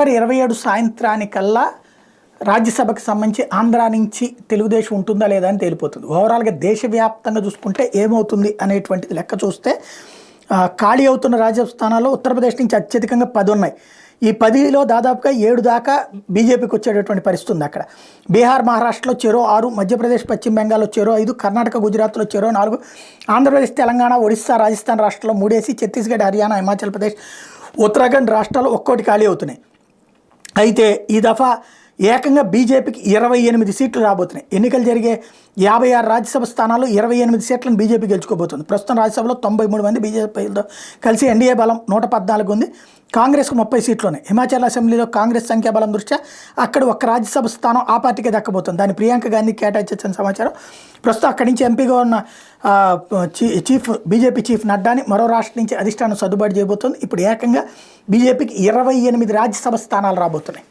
27 సాయంత్రానికల్లా రాజ్యసభకు సంబంధించి ఆంధ్ర నుంచి తెలుగుదేశం ఉంటుందా లేదా అని తేలిపోతుంది. ఓవరాల్గా దేశవ్యాప్తంగా చూసుకుంటే ఏమవుతుంది అనేటువంటిది లెక్క చూస్తే ఖాళీ అవుతున్న రాజ్యసభ స్థానాల్లో ఉత్తరప్రదేశ్ నుంచి అత్యధికంగా 10 ఉన్నాయి. ఈ 10లో దాదాపుగా 7 దాకా బీజేపీకి వచ్చేటటువంటి పరిస్థితి ఉంది. అక్కడ బీహార్, మహారాష్ట్రలో చెరో 6, మధ్యప్రదేశ్, పశ్చిమ బెంగాల్లో చెరో 5, కర్ణాటక, గుజరాత్లో చెరో 4, ఆంధ్రప్రదేశ్, తెలంగాణ, ఒడిస్సా, రాజస్థాన్ రాష్ట్రాల్లో 3, ఛత్తీస్గఢ్, హర్యానా, హిమాచల్ ప్రదేశ్, ఉత్తరాఖండ్ రాష్ట్రాలు ఒక్కోటి ఖాళీ అవుతున్నాయి. అయితే ఈ దఫా ఏకంగా బీజేపీకి 28 సీట్లు రాబోతున్నాయి. ఎన్నికలు జరిగే 56 రాజ్యసభ స్థానాలు 28 సీట్లను బీజేపీ గెలుచుకోబోతుంది. ప్రస్తుతం రాజ్యసభలో 93 మంది బీజేపీతో కలిసి ఎన్డీఏ బలం 114 ఉంది. కాంగ్రెస్కు 30 సీట్లు ఉన్నాయి. హిమాచల్ అసెంబ్లీలో కాంగ్రెస్ సంఖ్యాబలం దృష్ట్యా అక్కడ ఒక్క రాజ్యసభ స్థానం ఆ పార్టీకే దక్కబోతుంది. దాన్ని ప్రియాంక గాంధీ కేటాయించిన సమాచారం. ప్రస్తుతం అక్కడి నుంచి ఎంపీగా ఉన్న బీజేపీ చీఫ్ నడ్డాని మరో రాష్ట్రం నుంచి అధిష్టానం సర్దుబాటు చేయబోతుంది. ఇప్పుడు ఏకంగా బీజేపీకి 28 రాజ్యసభ స్థానాలు రాబోతున్నాయి.